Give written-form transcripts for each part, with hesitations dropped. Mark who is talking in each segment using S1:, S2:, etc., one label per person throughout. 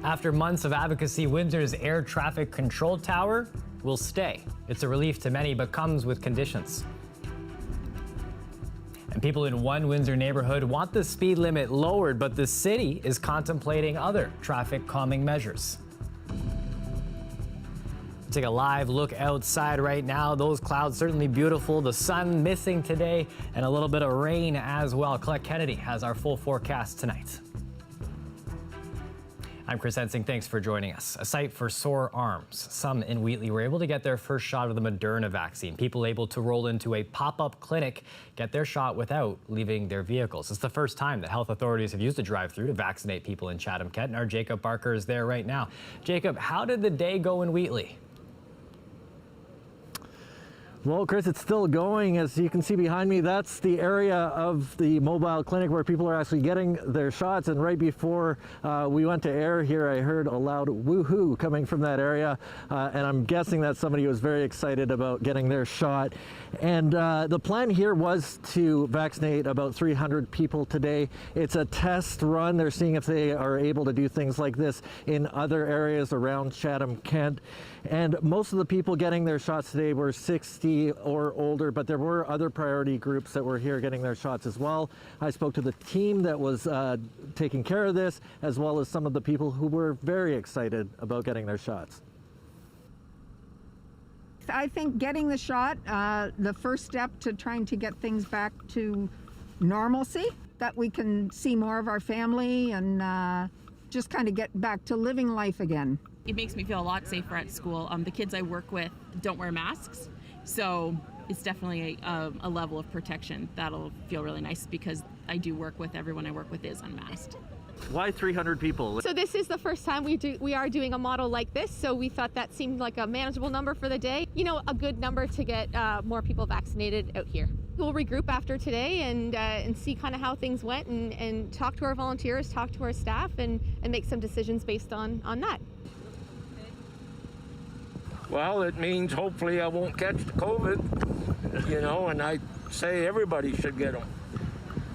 S1: After months of advocacy, Windsor's air traffic control tower will stay. It's a relief to many, but comes with conditions. And people in one Windsor neighborhood want the speed limit lowered, but the city is contemplating other traffic calming measures. Take a live look outside right now. Those clouds certainly beautiful. The sun missing today and a little bit of rain as well. Colette Kennedy has our full forecast tonight. I'm Chris Ensing. Thanks for joining us. A sight for sore arms. Some in Wheatley were able to get their first shot of the Moderna vaccine. People able to roll into a pop-up clinic, get their shot without leaving their vehicles. It's the first time that health authorities have used a drive-through to vaccinate people in Chatham-Kent. And our Jacob Barker is there right now. Jacob, how did the day go in Wheatley?
S2: Well, Chris, it's still going. As you can see behind me, that's the area of the mobile clinic where people are actually getting their shots. And right before we went to air here, I heard a loud woohoo coming from that area. And I'm guessing that somebody was very excited about getting their shot. And the plan here was to vaccinate about 300 people today. It's a test run. They're seeing if they are able to do things like this in other areas around Chatham-Kent. And most of the people getting their shots today were 60 or older, but there were other priority groups that were here getting their shots as well. I spoke to the team that was taking care of this, as well as some of the people who were very excited about getting their shots.
S3: I think getting the shot, the first step to trying to get things back to normalcy, that we can see more of our family and just kind of get back to living life again.
S4: It makes me feel a lot safer at school. The kids I work with don't wear masks, so it's definitely a level of protection that'll feel really nice because I do work with everyone I work with is unmasked.
S2: Why 300 people?
S5: So this is the first time we are doing a model like this, so we thought that seemed like a manageable number for the day. You know, a good number to get more people vaccinated out here. We'll regroup after today and see kind of how things went and talk to our volunteers, talk to our staff, and make some decisions based on that.
S6: Well, it means hopefully I won't catch the COVID, you know, and I say everybody should get them,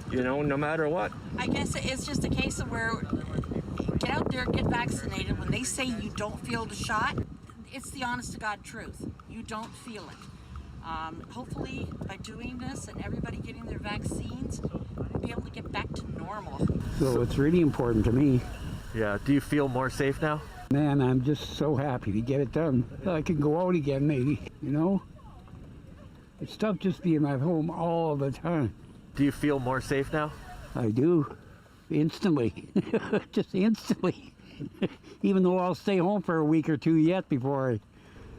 S6: you know, no matter what.
S7: I guess it's just a case of where get out there, get vaccinated. When they say you don't feel the shot, it's the honest to God truth. You don't feel it. Hopefully by doing this and everybody getting their vaccines, we'll be able to get back to normal.
S8: So it's really important to me.
S2: Yeah, do you feel more safe now?
S8: Man, I'm just so happy to get it done. I can go out again maybe, you know? It's tough just being at home all the time.
S2: Do you feel more safe now?
S8: I do. Instantly. Just instantly. Even though I'll stay home for a week or two yet before I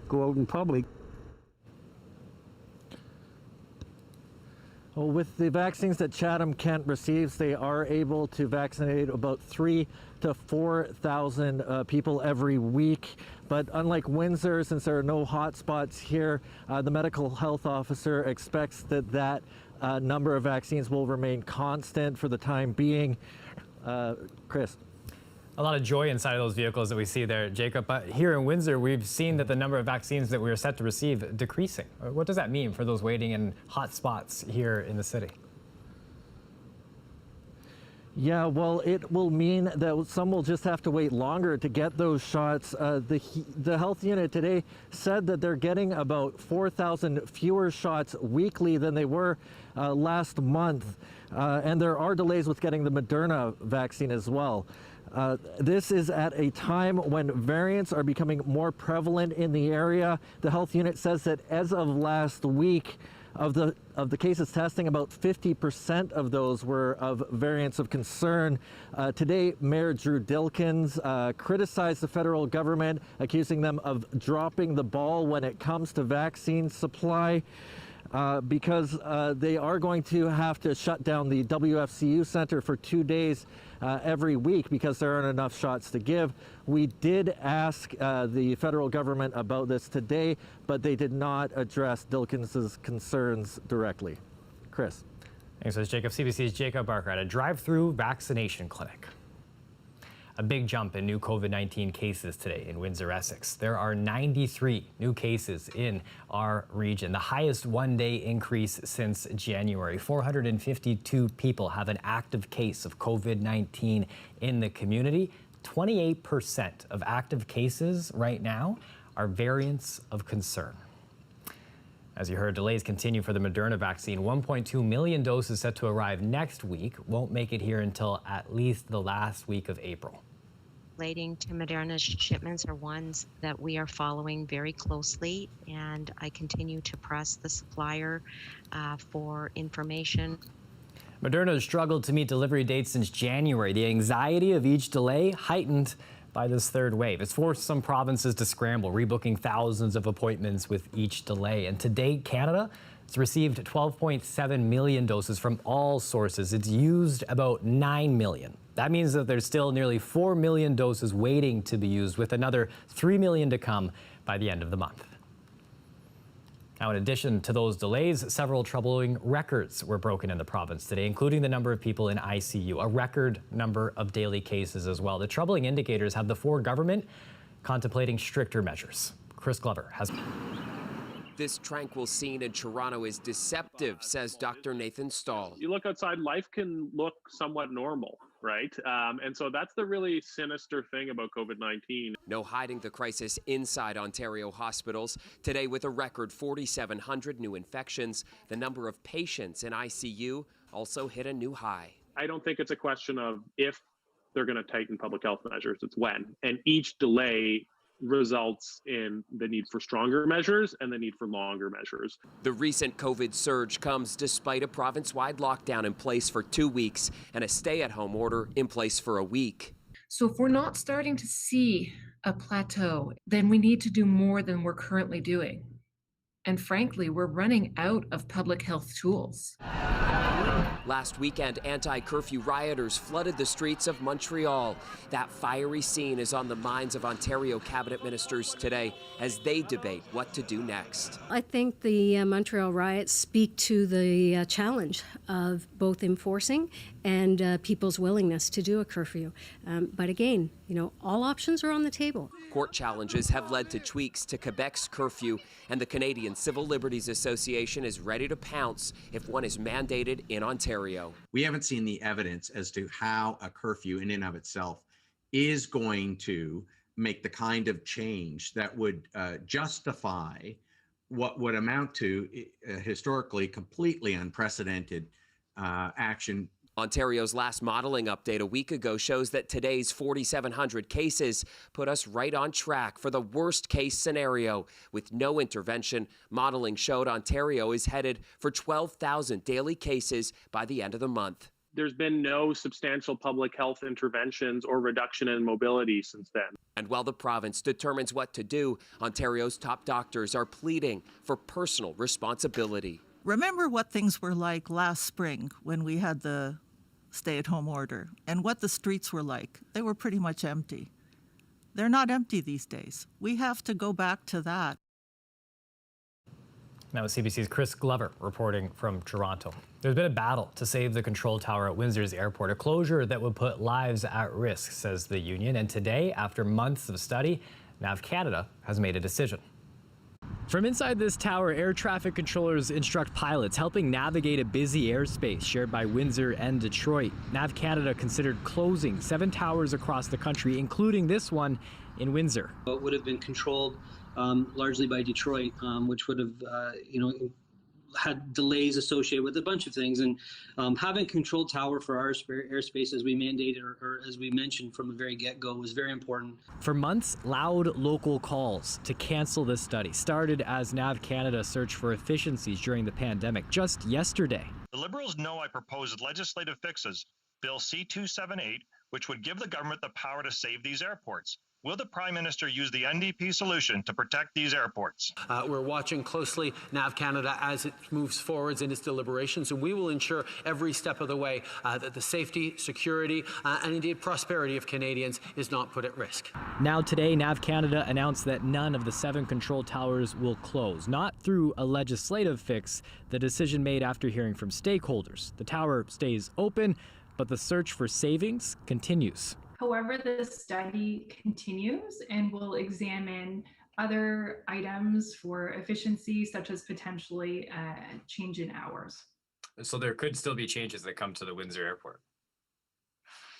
S8: go out in public.
S2: Well, with the vaccines that Chatham-Kent receives, they are able to vaccinate about 3,000 to 4,000 people every week. But unlike Windsor, since there are no hot spots here, the medical health officer expects that number of vaccines will remain constant for the time being. Chris.
S1: A lot of joy inside of those vehicles that we see there, Jacob. But here in Windsor, we've seen that the number of vaccines that we are set to receive decreasing. What does that mean for those waiting in hot spots here in the city?
S2: Yeah, well, it will mean that some will just have to wait longer to get those shots. The health unit today said that they're getting about 4,000 fewer shots weekly than they were last month. And there are delays with getting the Moderna vaccine as well. This is at a time when variants are becoming more prevalent in the area. The health unit says that as of last week, of the cases testing, about 50% of those were of variants of concern. Today, Mayor Drew Dilkins criticized the federal government, accusing them of dropping the ball when it comes to vaccine supply. Because they are going to have to shut down the WFCU Center for 2 days every week because there aren't enough shots to give. We did ask the federal government about this today, but they did not address Dilkins' concerns directly. Chris.
S1: Thanks, so Jacob. CBC's Jacob Barker at a drive-through vaccination clinic. A big jump in new COVID-19 cases today in Windsor, Essex. There are 93 new cases in our region, the highest one-day increase since January. 452 people have an active case of COVID-19 in the community. 28% of active cases right now are variants of concern. As you heard, delays continue for the Moderna vaccine. 1.2 million doses set to arrive next week won't make it here until at least the last week of April.
S9: Relating to Moderna's shipments are ones that we are following very closely, and I continue to press the supplier for information.
S1: Moderna has struggled to meet delivery dates since January. The anxiety of each delay heightened by this third wave. It's forced some provinces to scramble, rebooking thousands of appointments with each delay. And to date, Canada has received 12.7 million doses from all sources. It's used about 9 million. That means that there's still nearly 4 million doses waiting to be used, with another 3 million to come by the end of the month. Now, in addition to those delays, several troubling records were broken in the province today, including the number of people in ICU, a record number of daily cases as well. The troubling indicators have the Ford government contemplating stricter measures. Chris Glover has.
S10: This tranquil scene in Toronto is deceptive, says Dr. Nathan Stahl.
S11: You look outside, life can look somewhat normal, right? And so that's the really sinister thing about COVID-19.
S10: No hiding the crisis inside Ontario hospitals. Today, with a record 4,700 new infections, the number of patients in ICU also hit a new high.
S11: I don't think it's a question of if they're going to tighten public health measures, it's when. And each delay results in the need for stronger measures and the need for longer measures.
S10: The recent COVID surge comes despite a province-wide lockdown in place for 2 weeks and a stay-at-home order in place for a week.
S12: So if we're not starting to see a plateau, then we need to do more than we're currently doing. And frankly, we're running out of public health tools.
S10: Last weekend, anti-curfew rioters flooded the streets of Montreal. That fiery scene is on the minds of Ontario cabinet ministers today as they debate what to do next.
S13: I think the Montreal riots speak to the challenge of both enforcing and people's willingness to do a curfew. But again, all options are on the table.
S10: Court challenges have led to tweaks to Quebec's curfew, and the Canadian Civil Liberties Association is ready to pounce if one is mandated in Ontario.
S14: We haven't seen the evidence as to how a curfew in and of itself is going to make the kind of change that would justify what would amount to historically completely unprecedented action.
S10: Ontario's last modeling update a week ago shows that today's 4,700 cases put us right on track for the worst case scenario. With no intervention, modeling showed Ontario is headed for 12,000 daily cases by the end of the month.
S11: There's been no substantial public health interventions or reduction in mobility since then.
S10: And while the province determines what to do, Ontario's top doctors are pleading for personal responsibility.
S15: Remember what things were like last spring when we had the stay-at-home order and what the streets were like. They were pretty much empty. They're not empty these days. We have to go back to that.
S1: Now CBC's Chris Glover reporting from Toronto. There's been a battle to save the control tower at Windsor's airport, a closure that would put lives at risk, says the union. And today, after months of study, Nav Canada has made a decision. From inside this tower, air traffic controllers instruct pilots, helping navigate a busy airspace shared by Windsor and Detroit. Nav Canada considered closing 7 towers across the country, including this one in Windsor.
S16: It would have been controlled largely by Detroit, which would have, had delays associated with a bunch of things. And having a controlled tower for our airspace, as we mandated or as we mentioned from the very get-go, was very important.
S1: For months, loud local calls to cancel this study started as Nav Canada searched for efficiencies during the pandemic. Just yesterday,
S17: the Liberals know I proposed legislative fixes, Bill C-278, which would give the government the power to save these airports. Will the Prime Minister use the NDP solution to protect these airports?
S18: We're watching closely Nav Canada as it moves forwards in its deliberations, and we will ensure every step of the way that the safety, security, and indeed prosperity of Canadians is not put at risk.
S1: Now today, Nav Canada announced that none of the 7 control towers will close, not through a legislative fix, the decision made after hearing from stakeholders. The tower stays open, but the search for savings continues.
S19: However, the study continues and will examine other items for efficiency, such as potentially change in hours.
S1: So there could still be changes that come to the Windsor airport.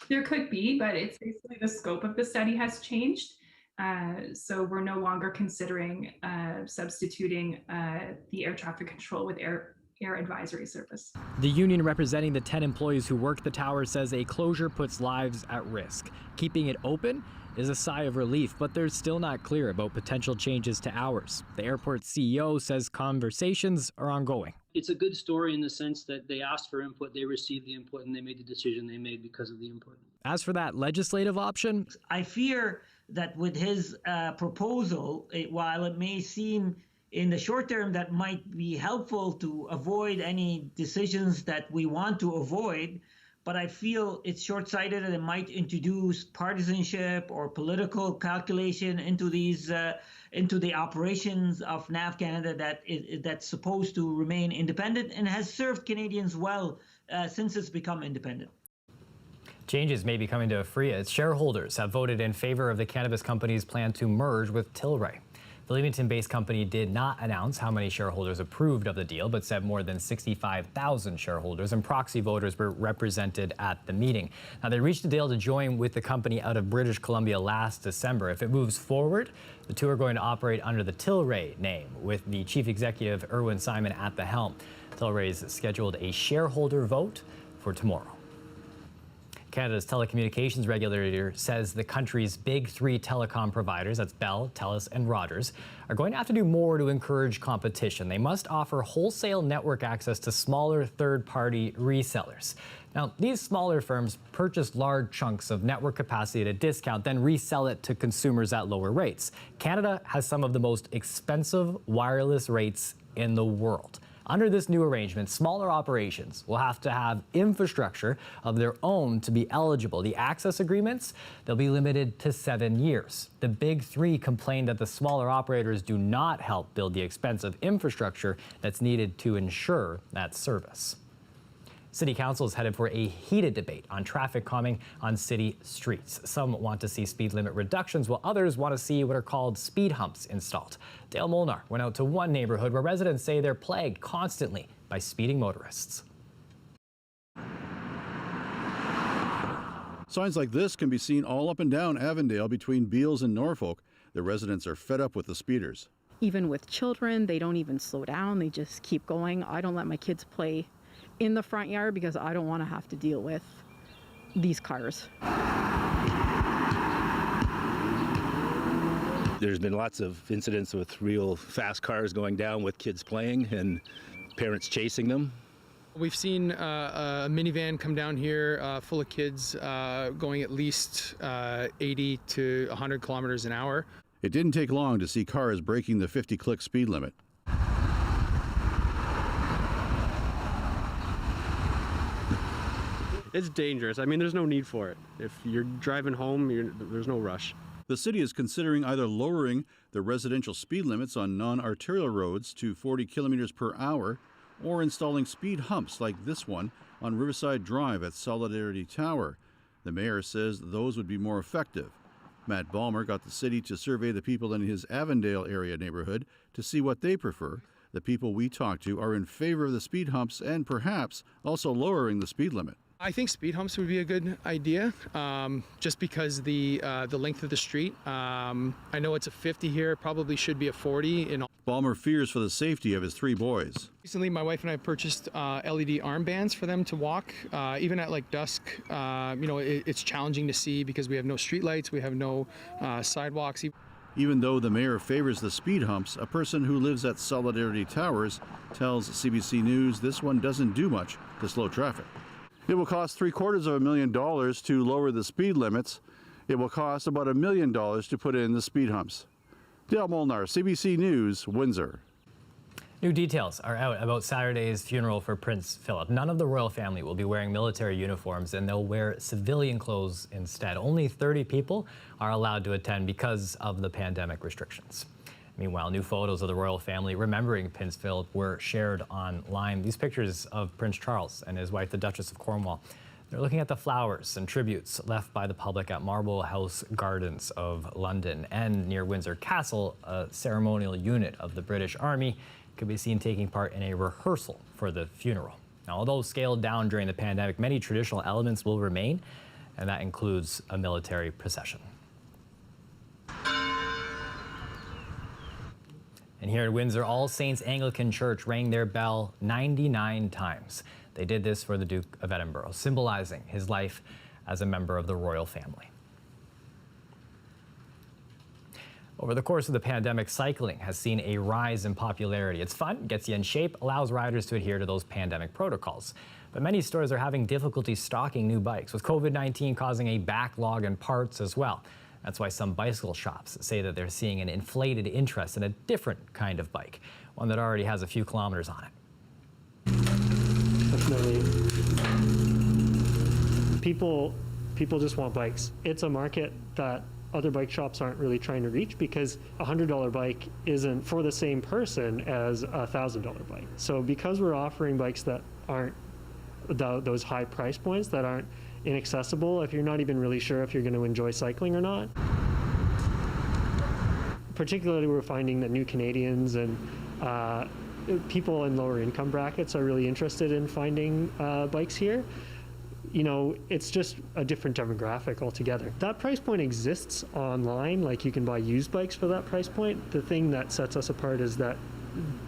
S19: There could be, but it's basically the scope of the study has changed. So we're no longer considering substituting the air traffic control with air advisory service.
S1: The union representing the 10 employees who work the tower says a closure puts lives at risk. Keeping it open is a sigh of relief, but they're still not clear about potential changes to hours. The airport's CEO says conversations are ongoing.
S16: It's a good story in the sense that they asked for input, they received the input, and they made the decision they made because of the input.
S1: As for that legislative option,
S20: I fear that with his proposal, while it may seem in the short term that might be helpful to avoid any decisions that we want to avoid, but I feel it's short-sighted and it might introduce partisanship or political calculation into these into the operations of Nav Canada that's supposed to remain independent and has served Canadians well since it's become independent.
S1: Changes may be coming to Afria. Its shareholders have voted in favor of the cannabis company's plan to merge with Tilray. The Leamington-based company did not announce how many shareholders approved of the deal, but said more than 65,000 shareholders and proxy voters were represented at the meeting. Now, they reached a deal to join with the company out of British Columbia last December. If it moves forward, the two are going to operate under the Tilray name, with the chief executive, Irwin Simon, at the helm. Tilray's scheduled a shareholder vote for tomorrow. Canada's telecommunications regulator says the country's big three telecom providers, that's Bell, TELUS, and Rogers, are going to have to do more to encourage competition. They must offer wholesale network access to smaller third-party resellers. Now, these smaller firms purchase large chunks of network capacity at a discount, then resell it to consumers at lower rates. Canada has some of the most expensive wireless rates in the world. Under this new arrangement, smaller operations will have to have infrastructure of their own to be eligible. The access agreements, they'll be limited to 7 years. The big three complain that the smaller operators do not help build the expensive infrastructure that's needed to ensure that service. City Council is headed for a heated debate on traffic calming on city streets. Some want to see speed limit reductions, while others want to see what are called speed humps installed. Dale Molnar went out to one neighborhood where residents say they're plagued constantly by speeding motorists.
S21: Signs like this can be seen all up and down Avondale between Beals and Norfolk. The residents are fed up with the speeders.
S22: Even with children, they don't even slow down. They just keep going. I don't let my kids play in the front yard because I don't want to have to deal with these cars.
S23: There's been lots of incidents with real fast cars going down with kids playing and parents chasing them.
S24: We've seen a minivan come down here full of kids going at least 80 to 100 kilometers an hour.
S21: It didn't take long to see cars breaking the 50-click speed limit.
S25: It's dangerous. I mean, there's no need for it. If you're driving home, there's no rush.
S21: The city is considering either lowering the residential speed limits on non-arterial roads to 40 kilometers per hour or installing speed humps like this one on Riverside Drive at Solidarity Tower. The mayor says those would be more effective. Matt Ballmer got the city to survey the people in his Avondale area neighborhood to see what they prefer. The people we talked to are in favor of the speed humps and perhaps also lowering the speed limit.
S24: I think speed humps would be a good idea, just because the length of the street. I know it's a 50 here, probably should be a 40.
S21: Ballmer fears for the safety of his three boys.
S24: Recently, my wife and I purchased LED armbands for them to walk, even at like dusk. It's challenging to see because we have no street lights, we have no sidewalks.
S21: Even though the mayor favors the speed humps, a person who lives at Solidarity Towers tells CBC News this one doesn't do much to slow traffic. It will cost $750,000 to lower the speed limits. It will cost about $1 million to put in the speed humps. Dale Molnar, CBC News, Windsor.
S1: New details are out about Saturday's funeral for Prince Philip. None of the royal family will be wearing military uniforms, and they'll wear civilian clothes instead. Only 30 people are allowed to attend because of the pandemic restrictions. Meanwhile, new photos of the royal family remembering Prince Philip were shared online. These pictures of Prince Charles and his wife, the Duchess of Cornwall, they're looking at the flowers and tributes left by the public at Marble House Gardens of London, and near Windsor Castle, a ceremonial unit of the British Army could be seen taking part in a rehearsal for the funeral. Now, although scaled down during the pandemic, many traditional elements will remain. and that includes a military procession. And here at Windsor, All Saints Anglican Church rang their bell 99 times. They did this for the Duke of Edinburgh, symbolizing his life as a member of the royal family. Over the course of the pandemic, cycling has seen a rise in popularity. It's fun, gets you in shape, allows riders to adhere to those pandemic protocols. But many stores are having difficulty stocking new bikes, with COVID-19 causing a backlog in parts as well. That's why some bicycle shops say that they're seeing an inflated interest in a different kind of bike, one that already has a few kilometers on it.
S3: Definitely. People just want bikes. It's a market that other bike shops aren't really trying to reach because a $100 bike isn't for the same person as a $1,000 bike. So because we're offering bikes that aren't those high price points, that aren't inaccessible, if you're not even really sure if you're going to enjoy cycling or not. Particularly, we're finding that new Canadians and people in lower income brackets are really interested in finding bikes here. You know, it's just a different demographic altogether. That price point exists online, like you can buy used bikes for that price point. The thing that sets us apart is that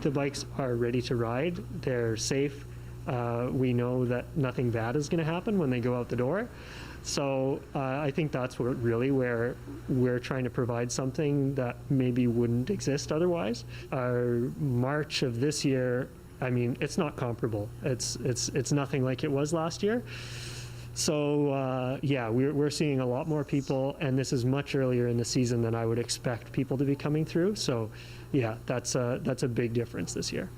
S3: the bikes are ready to ride, they're safe. We know that nothing bad is going to happen when they go out the door. So I think that's where we're trying to provide something that maybe wouldn't exist otherwise. Our March of this year, I mean, it's not comparable. It's nothing like it was last year. So yeah, we're seeing a lot more people, and this is much earlier in the season than I would expect people to be coming through. So yeah, that's a big difference this year.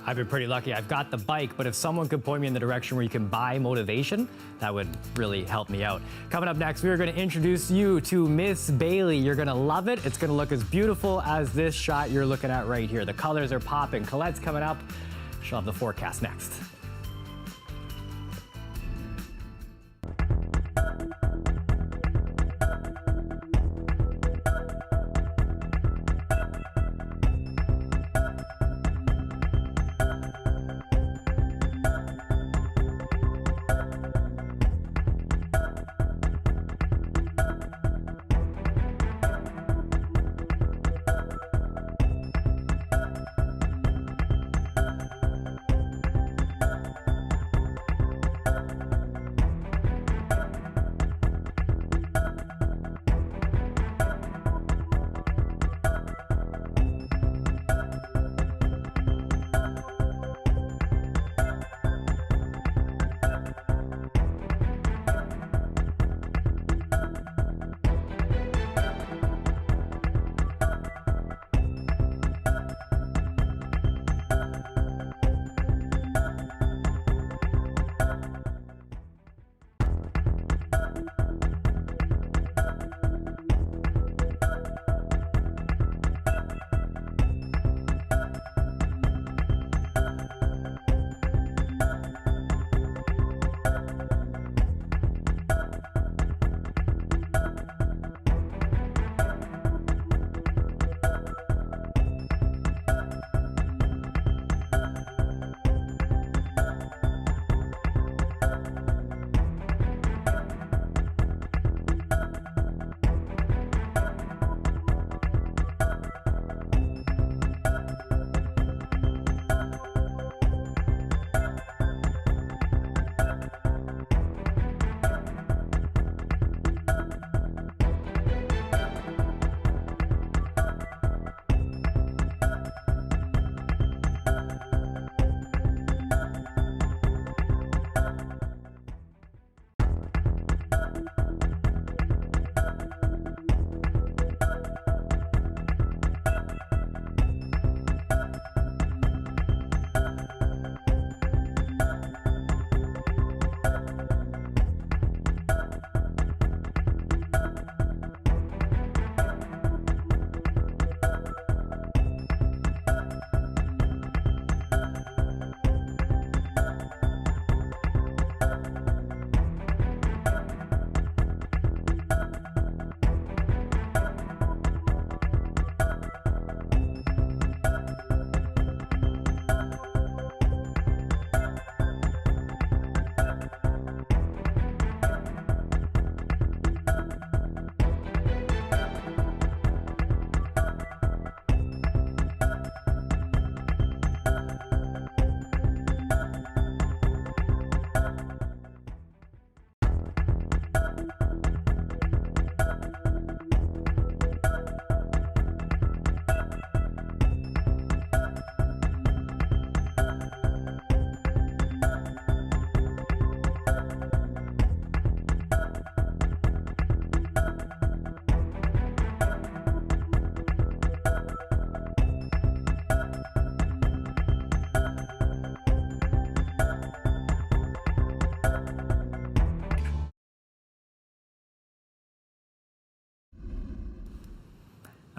S1: I've been pretty lucky. I've got the bike, but if someone could point me in the direction where you can buy motivation, that would really help me out. Coming up next, we are going to introduce you to Miss Bailey. You're going to love it. It's going to look as beautiful as this shot you're looking at right here. The colors are popping. Colette's coming up. She'll have the forecast next.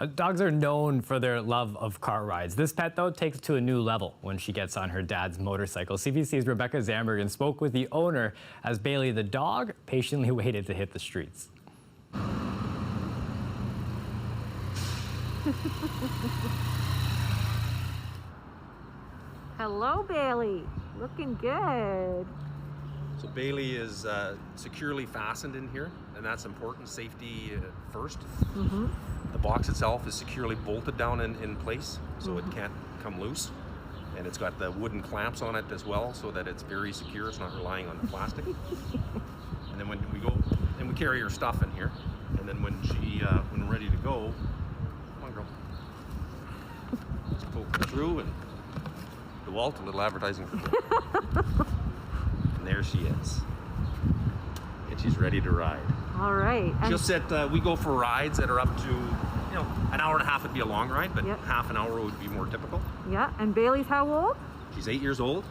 S1: Dogs are known for their love of car rides. This pet, though, takes it to a new level when she gets on her dad's motorcycle. CBC's Rebecca Zambergen spoke with the owner as Bailey the dog patiently waited to hit the streets.
S4: Hello, Bailey. Looking good.
S5: So Bailey is securely fastened in here, and that's important. Safety first.
S4: Mm-hmm.
S5: The box itself is securely bolted down in place, so it can't come loose. And it's got the wooden clamps on it as well, so that it's very secure. It's not relying on the plastic. And then when we go, and we carry her stuff in here. And then when when we're ready to go, come on, girl. Just poke her through and DeWalt, a little advertising for her. And there she is. And she's ready to ride.
S4: All right.
S5: Just that we go for rides that are up to, an hour and a half would be a long ride, but half an hour would be more typical.
S4: Yeah, and Bailey's how old?
S5: She's 8 years old.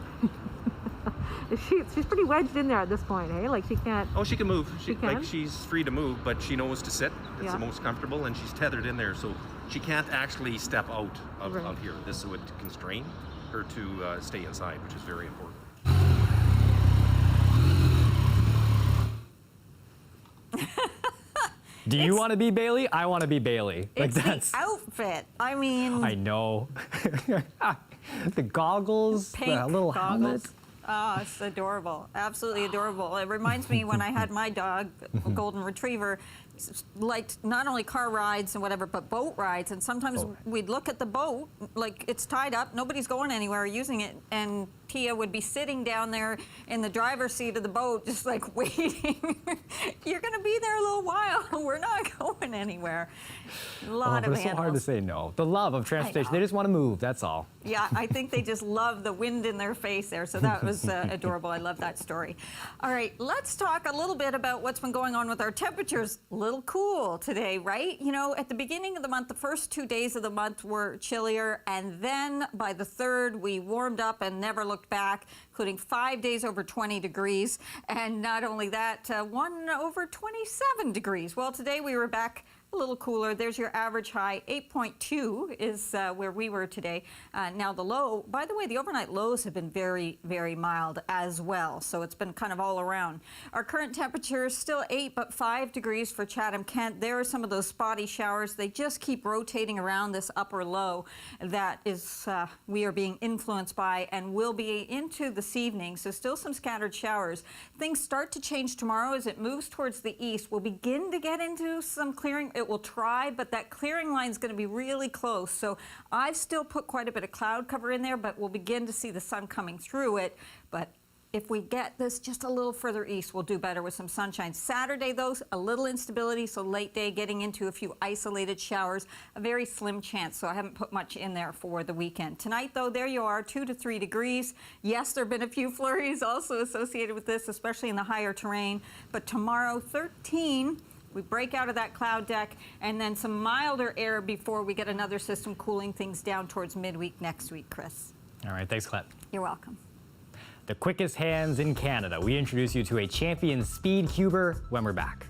S4: She's pretty wedged in there at this point, hey? Like she can't...
S5: Oh, she can move.
S4: She can?
S5: Like she's free to move, but she knows to sit. It's
S4: Yeah.
S5: the most comfortable, and she's tethered in there, so she can't actually step out of here. This would constrain her to stay inside, which is very important.
S1: Do you want to be Bailey? I want to be Bailey.
S6: It's the outfit. I mean...
S1: I know. The goggles,
S6: Pink
S1: the little
S6: goggles.
S1: helmet.
S6: Oh, it's adorable. Absolutely adorable. It reminds me when I had my dog, a golden retriever, liked not only car rides and whatever, but boat rides. And sometimes we'd look at the boat, like it's tied up, nobody's going anywhere using it. And Tia would be sitting down there in the driver's seat of the boat, just like waiting. You're going to be there a little while. We're not going anywhere. A lot of
S1: It's so hard to say no. The love of transportation. They just want to move, that's all.
S6: Yeah, I think they just love the wind in their face there. So that was adorable. I love that story. All right, let's talk a little bit about what's been going on with our temperatures. A little cool today, right? You know, at the beginning of the month, the first 2 days of the month were chillier. And then by the third, we warmed up and never looked back, including 5 days over 20 degrees. And not only that, one over 27 degrees. Well, today we were back a little cooler. There's your average high. 8.2 is where we were today. Now the low, by the way, the overnight lows have been very, very mild as well. So it's been kind of all around. Our current temperature is still 8, but 5 degrees for Chatham-Kent. There are some of those spotty showers. They just keep rotating around this upper low that is we are being influenced by and will be into this evening. So still some scattered showers. Things start to change tomorrow as it moves towards the east. We'll begin to get into some clearing. It will try, but that clearing line is going to be really close. So I've still put quite a bit of cloud cover in there, but we'll begin to see the sun coming through it. But if we get this just a little further east, we'll do better with some sunshine. Saturday, though, a little instability, so late day getting into a few isolated showers, a very slim chance, so I haven't put much in there for the weekend. Tonight, though, there you are, 2 to 3 degrees. Yes, there have been a few flurries also associated with this, especially in the higher terrain. But tomorrow, 13. We break out of that cloud deck, and then some milder air before we get another system cooling things down towards midweek next week, Chris.
S1: All right, thanks, Clett.
S6: You're welcome.
S1: The quickest hands in Canada. We introduce you to a champion speed cuber when we're back.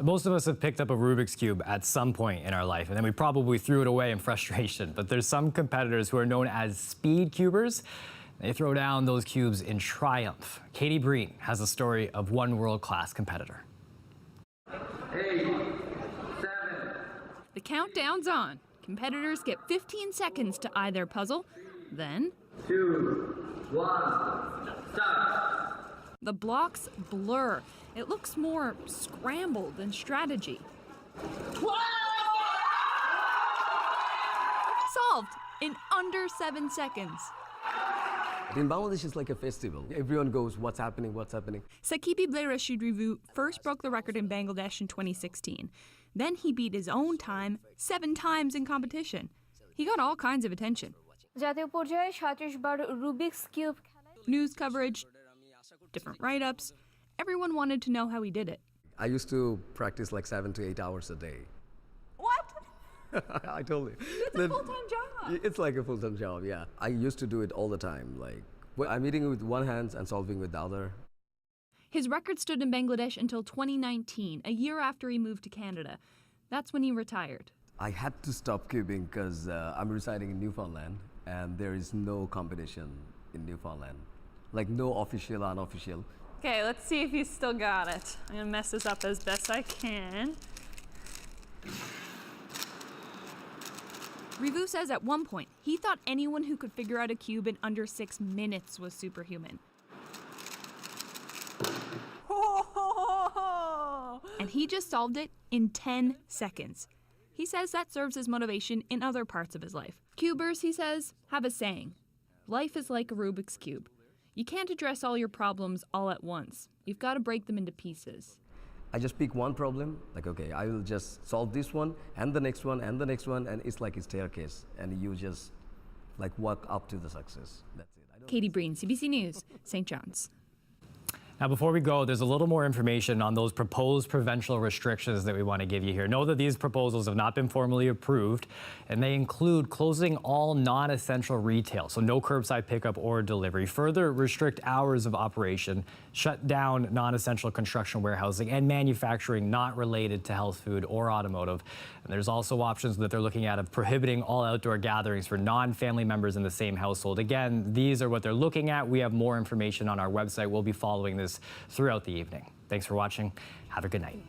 S1: Most of us have picked up a Rubik's Cube at some point in our life, and then we probably threw it away in frustration. But there's some competitors who are known as Speedcubers. They throw down those cubes in triumph. Katie Breen has a story of one world-class competitor.
S2: 8, 7. The countdown's on. Competitors get 15 seconds to eye their puzzle. Then
S7: 2, 1, start.
S2: The blocks blur. It looks more scrambled than strategy. Solved in under 7 seconds.
S8: In Bangladesh, it's like a festival. Everyone goes, what's happening, what's happening?
S2: Sakibi Blairashid Rivu first broke the record in Bangladesh in 2016. Then he beat his own time 7 times in competition. He got all kinds of attention. News coverage, different write-ups. Everyone wanted to know how he did it.
S8: I used to practice like 7 to 8 hours a day.
S2: What?
S8: I told you.
S2: It's a full-time job.
S8: It's like a full-time job, yeah. I used to do it all the time. Like, I'm eating with one hand and solving with the other.
S2: His record stood in Bangladesh until 2019, a year after he moved to Canada. That's when he retired.
S8: I had to stop cubing because I'm residing in Newfoundland, and there is no competition in Newfoundland. Like, no official, unofficial.
S2: Okay, let's see if he's still got it. I'm gonna mess this up as best I can. Rivu says at one point, he thought anyone who could figure out a cube in under 6 minutes was superhuman. And he just solved it in 10 seconds. He says that serves as motivation in other parts of his life. Cubers, he says, have a saying. Life is like a Rubik's Cube. You can't address all your problems all at once. You've got to break them into pieces.
S8: I just pick one problem, like, okay, I will just solve this one, and the next one, and the next one, and it's like a staircase, and you just, like, walk up to the success. That's it.
S2: Katie Breen, CBC News, St. John's.
S1: Now, before we go, there's a little more information on those proposed provincial restrictions that we want to give you here. Know that these proposals have not been formally approved, and they include closing all non-essential retail, so no curbside pickup or delivery, further restrict hours of operation, shut down non-essential construction warehousing and manufacturing not related to health food or automotive. And there's also options that they're looking at of prohibiting all outdoor gatherings for non-family members in the same household. Again, these are what they're looking at. We have more information on our website. We'll be following this throughout the evening. Thanks for watching. Have a good night.